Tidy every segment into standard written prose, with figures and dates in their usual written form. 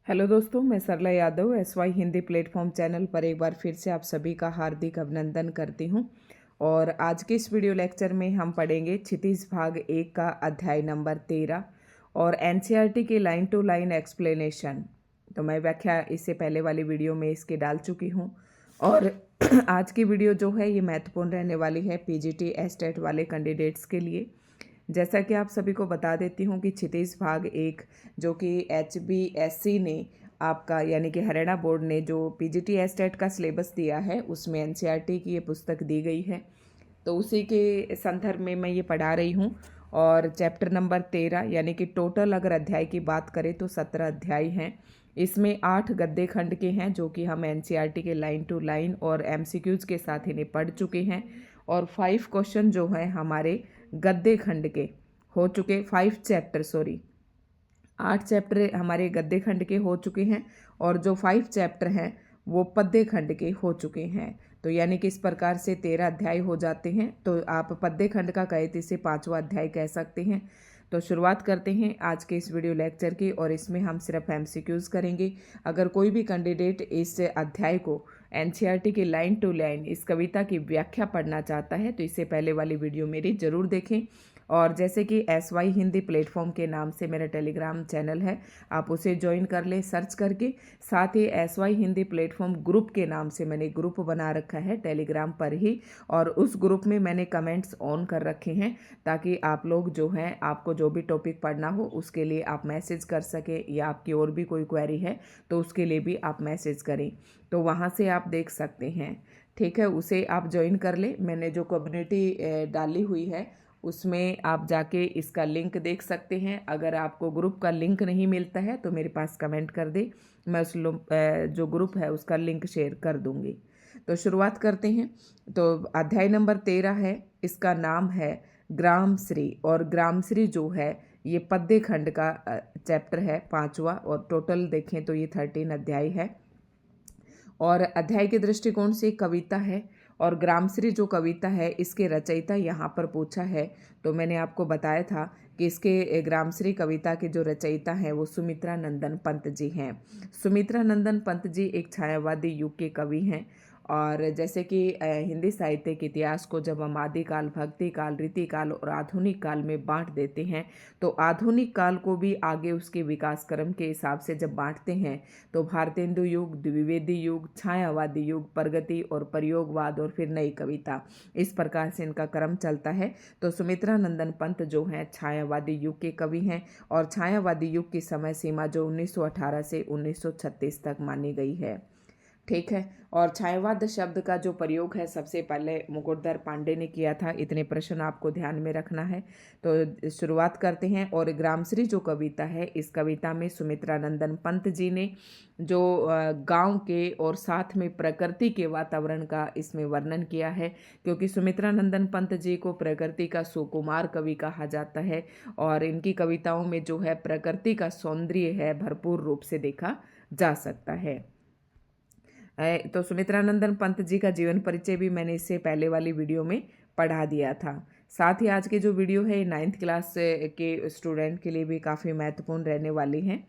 Hello दोस्तों, मैं Sarla Yadav SY Hindi platform channel पर एक बार फिर से आप सभी का हार्दिक अभिनंदन करती हूं। और आज के इस वीडियो लेक्चर में हम पढ़ेंगे क्षितिज भाग 1 का अध्याय नंबर 13 और NCERT की लाइन टू लाइन एक्सप्लेनेशन। तो मैं व्याख्या इससे पहले वाली वीडियो में इसकी डाल चुकी हूँ। और आज की वीडियो जो है ये महत्वपूर्ण रहने वाली है PGT एस्टेट वाले कैंडिडेट्स के लिए। जैसा कि आप सभी को बता देती हूँ कि क्षितिज भाग 1 जो कि HBSC ने आपका यानी कि हरियाणा बोर्ड ने जो PGT एस्टेट का सिलेबस दिया है उसमें NCERT की ये पुस्तक दी गई है। तो उसी के संदर्भ में मैं ये पढ़ा रही हूँ। और चैप्टर नंबर 13 यानी कि टोटल अगर अध्याय की बात करें तो 17 अध्याय हैं। इसमें 8 गद्य खंड के हैं जो कि हम NCERT के लाइन टू लाइन और MCQs के साथ इन्हें पढ़ चुके हैं। और 5 क्वेश्चन जो हैं हमारे गद्य खंड के हो चुके, 5 चैप्टर 8 चैप्टर हमारे गद्य खंड के हो चुके हैं और जो 5 चैप्टर हैं वो पद्य खंड के हो चुके हैं। तो यानी कि इस प्रकार से 13 अध्याय हो जाते हैं। तो आप पद्य खंड का कहे तो इसे 5वां अध्याय कह सकते हैं। तो शुरुआत करते हैं आज के इस वीडियो लेक्चर की और इसमें हम सिर्फ MCQs करेंगे। अगर कोई भी कैंडिडेट इस अध्याय को NCERT की लाइन टू लाइन इस कविता की व्याख्या पढ़ना चाहता है तो इससे पहले वाली वीडियो मेरी ज़रूर देखें। और जैसे कि SY हिंदी प्लेटफॉर्म के नाम से मेरा टेलीग्राम चैनल है, आप उसे ज्वाइन कर लें सर्च करके। साथ ही SY हिंदी प्लेटफॉर्म ग्रुप के नाम से मैंने ग्रुप बना रखा है टेलीग्राम पर ही, और उस ग्रुप में मैंने कमेंट्स ऑन कर रखे हैं ताकि आप लोग जो हैं आपको जो भी टॉपिक पढ़ना हो उसके लिए आप मैसेज कर सके, या आपकी और भी कोई क्वेरी है तो उसके लिए भी आप मैसेज करें। तो वहाँ से आप देख सकते हैं, ठीक है, उसे आप ज्वाइन कर ले। मैंने जो कम्युनिटी डाली हुई है उसमें आप जाके इसका लिंक देख सकते हैं। अगर आपको ग्रुप का लिंक नहीं मिलता है तो मेरे पास कमेंट कर दे, मैं उस जो ग्रुप है उसका लिंक शेयर कर दूंगी। तो शुरुआत करते हैं। तो अध्याय नंबर 13 है, इसका नाम है ग्राम श्री। और ग्राम श्री जो है ये पद्य खंड का चैप्टर है 5वां, और टोटल देखें तो ये 13 अध्याय है। और अध्याय के दृष्टिकोण से कविता है। और ग्रामश्री जो कविता है इसके रचयिता यहाँ पर पूछा है। तो मैंने आपको बताया था कि इसके ग्रामश्री कविता के जो रचयिता हैं वो सुमित्रा नंदन पंत जी हैं। सुमित्रा नंदन पंत जी एक छायावादी युग के कवि हैं। और जैसे कि हिंदी साहित्य के इतिहास को जब हम आदिकाल, भक्ति काल, रीति काल और आधुनिक काल में बांट देते हैं तो आधुनिक काल को भी आगे उसके विकास क्रम के हिसाब से जब बांटते हैं तो भारतेंदु युग, द्विवेदी युग, छायावादी युग, प्रगति और प्रयोगवाद और फिर नई कविता, इस प्रकार से इनका क्रम चलता है। तो सुमित्रा नंदन पंत जो हैं छायावादी युग के कवि हैं। और छायावादी युग की समय सीमा जो 1918 से 1936 तक मानी गई है, ठीक है। और छायावाद शब्द का जो प्रयोग है सबसे पहले मुकुटधर पांडे ने किया था। इतने प्रश्न आपको ध्यान में रखना है। तो शुरुआत करते हैं। और ग्रामश्री जो कविता है इस कविता में सुमित्रा नंदन पंत जी ने जो गांव के और साथ में प्रकृति के वातावरण का इसमें वर्णन किया है, क्योंकि सुमित्रा नंदन पंत जी को प्रकृति का सुकुमार कवि कहा जाता है। और इनकी कविताओं में जो है प्रकृति का सौंदर्य है भरपूर रूप से देखा जा सकता है। तो सुमित्रा नंदन पंत जी का जीवन परिचय भी मैंने इससे पहले वाली वीडियो में पढ़ा दिया था। साथ ही आज की जो वीडियो है 9th क्लास के स्टूडेंट के लिए भी काफ़ी महत्वपूर्ण रहने वाली है।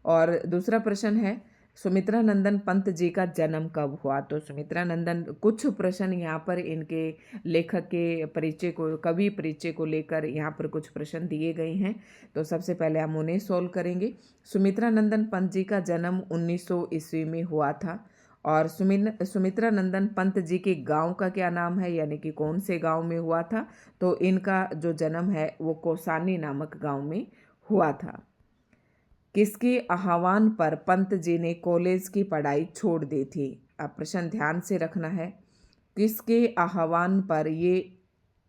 और दूसरा प्रश्न है सुमित्रा नंदन पंत जी का जन्म कब हुआ। तो सुमित्रा नंदन, कुछ प्रश्न यहाँ पर इनके लेखक के परिचय को, कवि परिचय को लेकर यहाँ पर कुछ प्रश्न दिए गए हैं। तो सबसे पहले हम उन्हें सोल्व करेंगे। सुमित्रा नंदन पंत जी का जन्म 1900 ईस्वी में हुआ था। और सुमित्रा नंदन पंत जी के गांव का क्या नाम है, यानी कि कौन से गांव में हुआ था। तो इनका जो जन्म है वो कौसानी नामक गांव में हुआ था। किसके आह्वान पर पंत जी ने कॉलेज की पढ़ाई छोड़ दी थी। अब प्रश्न ध्यान से रखना है। किसके आह्वान पर, ये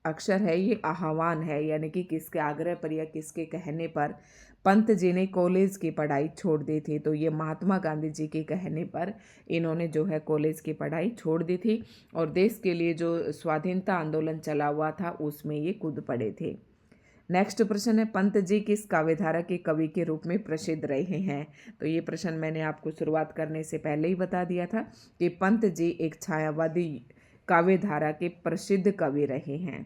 अक्षर है, ये आह्वान है, यानी कि किसके आग्रह पर या किसके कहने पर पंत जी ने कॉलेज की पढ़ाई छोड़ दी थी। तो ये महात्मा गांधी जी के कहने पर इन्होंने जो है कॉलेज की पढ़ाई छोड़ दी थी और देश के लिए जो स्वाधीनता आंदोलन चला हुआ था उसमें ये कूद पड़े थे। नेक्स्ट प्रश्न है पंत जी किस काव्यधारा के कवि के रूप में प्रसिद्ध रहे हैं। तो ये प्रश्न मैंने आपको शुरुआत करने से पहले ही बता दिया था कि पंत जी एक छायावादी काव्यधारा के प्रसिद्ध कवि रहे हैं।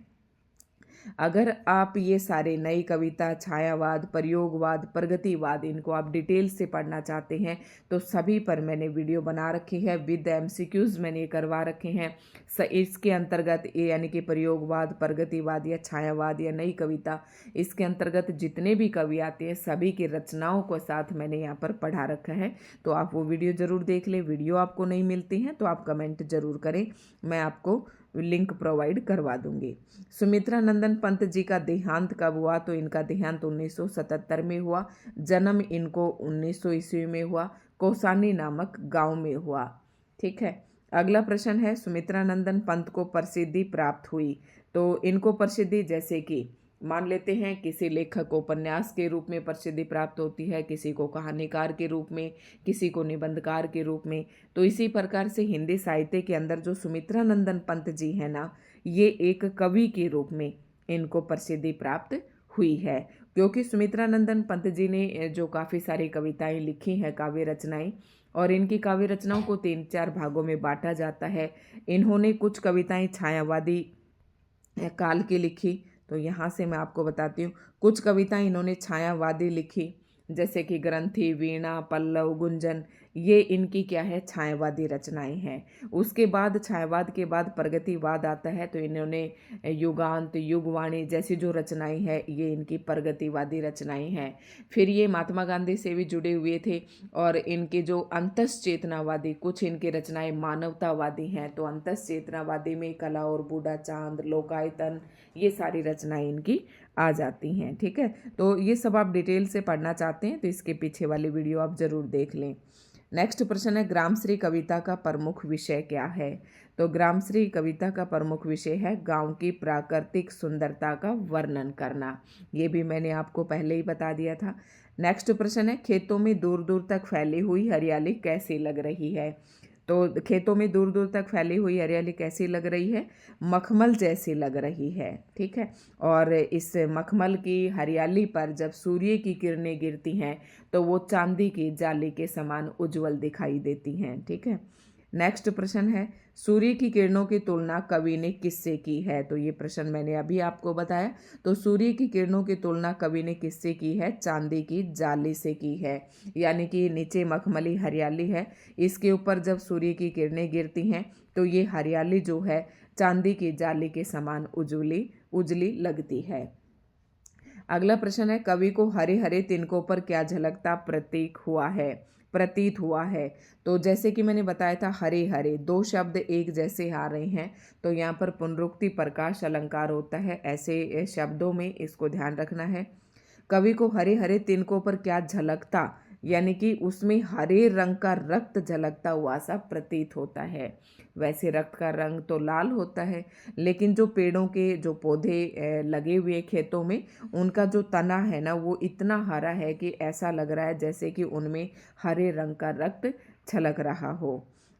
अगर आप ये सारे नई कविता, छायावाद, प्रयोगवाद, प्रगतिवाद इनको आप डिटेल से पढ़ना चाहते हैं तो सभी पर मैंने वीडियो बना रखी है, विद एमसीक्यूज मैंने करवा रखे हैं। इसके अंतर्गत ये यानी कि प्रयोगवाद, प्रगतिवाद या छायावाद या नई कविता, इसके अंतर्गत जितने भी कवि आते हैं सभी की रचनाओं को साथ मैंने यहाँ पर पढ़ा रखा है। तो आप वो वीडियो ज़रूर देख लें। वीडियो आपको नहीं मिलती हैं तो आप कमेंट ज़रूर करें, मैं आपको लिंक प्रोवाइड करवा दूंगी। सुमित्रा नंदन पंत जी का देहांत कब हुआ? तो इनका देहांत 1977 में हुआ। जन्म इनको 1900 ईस्वी में हुआ, कौसानी नामक गांव में हुआ। ठीक है। अगला प्रश्न है, सुमित्रा नंदन पंत को प्रसिद्धि प्राप्त हुई। तो इनको प्रसिद्धि जैसे कि मान लेते हैं किसी लेखक को उपन्यास के रूप में प्रसिद्धि प्राप्त होती है, किसी को कहानीकार के रूप में, किसी को निबंधकार के रूप में। तो इसी प्रकार से हिंदी साहित्य के अंदर जो सुमित्रा नंदन पंत जी है ना, ये एक कवि के रूप में इनको प्रसिद्धि प्राप्त हुई है, क्योंकि सुमित्रा नंदन पंत जी ने जो काफ़ी सारी कविताएं लिखी हैं, काव्य रचनाएं, और इनकी काव्य रचनाओं को 3-4 भागों में बांटा जाता है। इन्होंने कुछ कविताएं छायावादी काल की लिखी, तो यहाँ से मैं आपको बताती हूँ। कुछ कविताएं इन्होंने छायावादी लिखी, जैसे कि ग्रंथि, वीणा, पल्लव, गुंजन, ये इनकी क्या है, छायावादी रचनाएं हैं। उसके बाद छायावाद के बाद प्रगतिवाद आता है, तो इन्होंने युगांत, युगवाणी जैसी जो रचनाएं हैं ये इनकी प्रगतिवादी रचनाएं हैं। फिर ये महात्मा गांधी से भी जुड़े हुए थे, और इनके जो अंतश्चेतनावादी कुछ इनकी रचनाएं मानवतावादी हैं। तो अंतश्चेतनावादी में कला और बूढ़ा चांद, लोकायतन, ये सारी रचनाएं इनकी आ जाती हैं। ठीक है। तो ये सब आप डिटेल से पढ़ना चाहते हैं तो इसके पीछे वाली वीडियो आप ज़रूर देख लें। नेक्स्ट प्रश्न है, ग्रामश्री कविता का प्रमुख विषय क्या है? तो ग्रामश्री कविता का प्रमुख विषय है गांव की प्राकृतिक सुंदरता का वर्णन करना। ये भी मैंने आपको पहले ही बता दिया था। नेक्स्ट प्रश्न है, खेतों में दूर दूर तक फैली हुई हरियाली कैसी लग रही है? तो खेतों में दूर दूर तक फैली हुई हरियाली कैसी लग रही है? मखमल जैसी लग रही है। ठीक है। और इस मखमल की हरियाली पर जब सूर्य की किरणें गिरती हैं तो वो चांदी की जाली के समान उज्जवल दिखाई देती हैं। ठीक है। नेक्स्ट प्रश्न है, सूर्य की किरणों की तुलना कवि ने किससे की है? तो ये प्रश्न मैंने अभी आपको बताया। तो सूर्य की किरणों की तुलना कवि ने किससे की है? चांदी की जाली से की है। यानी कि नीचे मखमली हरियाली है, इसके ऊपर जब सूर्य की किरणें गिरती हैं तो ये हरियाली जो है चांदी की जाली के समान उजली लगती है। अगला प्रश्न है, कवि को हरे हरे तिनकों पर क्या झलकता प्रतीत हुआ है? तो जैसे कि मैंने बताया था, हरे हरे दो शब्द एक जैसे आ रहे हैं, तो यहाँ पर पुनरुक्ति प्रकाश अलंकार होता है। ऐसे शब्दों में इसको ध्यान रखना है। कवि को हरे हरे तिनकों पर क्या झलकता, यानी कि उसमें हरे रंग का रक्त झलकता हुआ सा प्रतीत होता है। वैसे रक्त का रंग तो लाल होता है, लेकिन जो पेड़ों के जो पौधे लगे हुए खेतों में, उनका जो तना है ना वो इतना हरा है कि ऐसा लग रहा है जैसे कि उनमें हरे रंग का रक्त छलक रहा हो।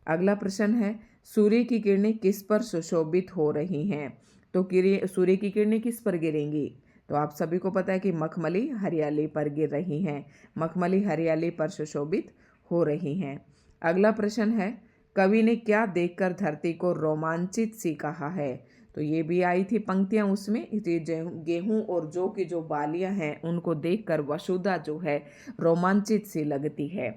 अगला प्रश्न है, सूर्य की किरणें किस पर सुशोभित हो रही हैं? तो सूर्य की किरणें किस पर गिरेंगी? तो आप सभी को पता है कि मखमली हरियाली पर गिर रही हैं, मखमली हरियाली पर सुशोभित हो रही हैं। अगला प्रश्न है, कवि ने क्या देखकर धरती को रोमांचित सी कहा है? तो ये भी आई थी पंक्तियां उसमें, गेहूं और जौ की जो बालियां हैं उनको देखकर वसुधा जो है रोमांचित सी लगती है।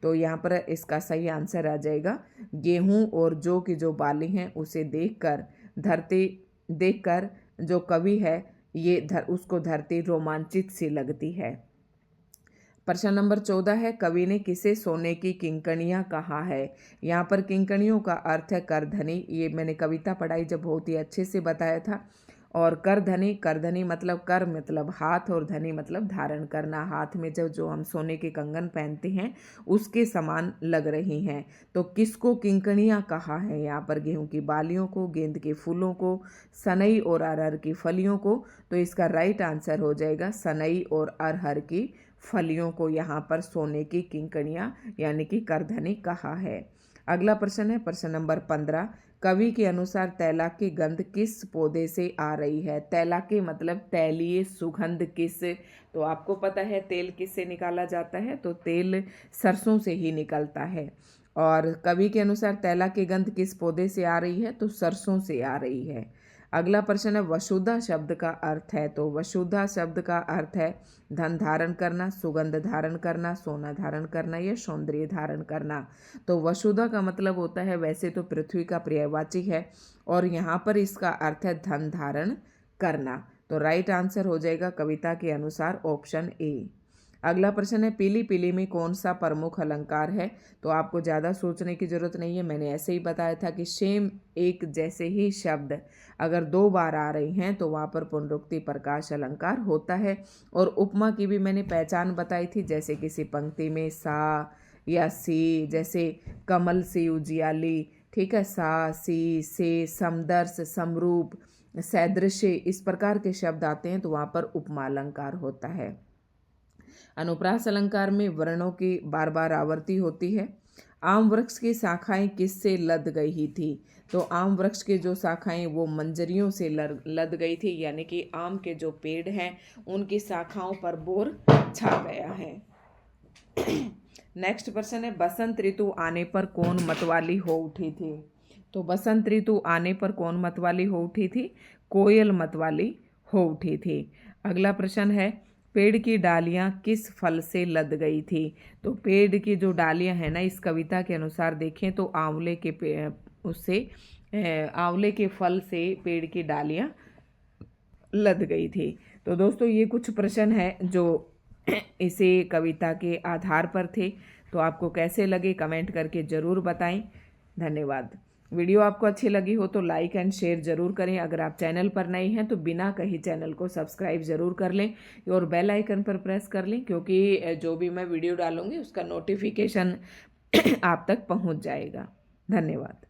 तो यहाँ पर इसका सही आंसर आ जाएगा, गेहूं और जौ की जो बाली हैं उसे देखकर जो कवि है उसको धरती रोमांचित सी लगती है। प्रश्न नंबर 14 है, कवि ने किसे सोने की किंकणियां कहा है? यहाँ पर किंकणियों का अर्थ है करधनी। ये मैंने कविता पढ़ाई जब बहुत ही अच्छे से बताया था। और करधनी मतलब कर मतलब हाथ, और धनी मतलब धारण करना। हाथ में जो हम सोने के कंगन पहनते हैं उसके समान लग रही हैं। तो किसको किंकणियां कहा है? यहाँ पर गेहूं की बालियों को, गेंद के फूलों को, सनई और अरहर की फलियों को। तो इसका राइट आंसर हो जाएगा सनई और अरहर की फलियों को यहाँ पर सोने की किंकणियां यानी कि करधनी कहा है। अगला प्रश्न है प्रश्न नंबर 15, कवि के अनुसार तैलाक की गंध किस पौधे से आ रही है? तैलाक के मतलब तैलीय सुगंध किस, तो आपको पता है तेल किससे निकाला जाता है? तो तेल सरसों से ही निकलता है। और कवि के अनुसार तैलाक की गंध किस पौधे से आ रही है? तो सरसों से आ रही है। अगला प्रश्न है वसुधा शब्द का अर्थ है। तो वसुधा शब्द का अर्थ है धन धारण करना, सुगंध धारण करना, सोना धारण करना या सौंदर्य धारण करना। तो वसुधा का मतलब होता है, वैसे तो पृथ्वी का पर्यायवाची है और यहाँ पर इसका अर्थ है धन धारण करना। तो राइट आंसर हो जाएगा कविता के अनुसार ऑप्शन ए। अगला प्रश्न है पीली पीली में कौन सा प्रमुख अलंकार है। तो आपको ज़्यादा सोचने की जरूरत नहीं है, मैंने ऐसे ही बताया था कि सेम एक जैसे ही शब्द अगर 2 बार आ रहे हैं तो वहाँ पर पुनरुक्ति प्रकाश अलंकार होता है। और उपमा की भी मैंने पहचान बताई थी, जैसे किसी पंक्ति में सा या सी, जैसे कमल सी उजियाली, ठीक है, सा सी से, समदर्श, समरूप, सदृश्य, इस प्रकार के शब्द आते हैं तो वहाँ पर उपमा अलंकार होता है। अनुप्रास अलंकार में वर्णों की बार बार आवर्ती होती है। आम वृक्ष की शाखाएं किससे लद गई थी। तो आम वृक्ष के जो शाखाएं वो मंजरियों से लद गई थी, यानी कि आम के जो पेड़ हैं उनकी शाखाओं पर बोर छा गया है। नेक्स्ट प्रश्न है बसंत ऋतु आने पर कौन मतवाली हो उठी थी। तो बसंत ऋतु आने पर कौन मतवाली हो उठी थी। कोयल मतवाली हो उठी थी। अगला प्रश्न है पेड़ की डालियां किस फल से लद गई थी। तो पेड़ की जो डालियां हैं ना, इस कविता के अनुसार देखें तो आंवले के फल से पेड़ की डालियां लद गई थी। तो दोस्तों ये कुछ प्रश्न हैं जो इसे कविता के आधार पर थे। तो आपको कैसे लगे कमेंट करके ज़रूर बताएं। धन्यवाद। वीडियो आपको अच्छी लगी हो तो लाइक एंड शेयर ज़रूर करें। अगर आप चैनल पर नए हैं तो बिना कहीं चैनल को सब्सक्राइब ज़रूर कर लें और बेल आइकन पर प्रेस कर लें, क्योंकि जो भी मैं वीडियो डालूंगी उसका नोटिफिकेशन आप तक पहुंच जाएगा। धन्यवाद।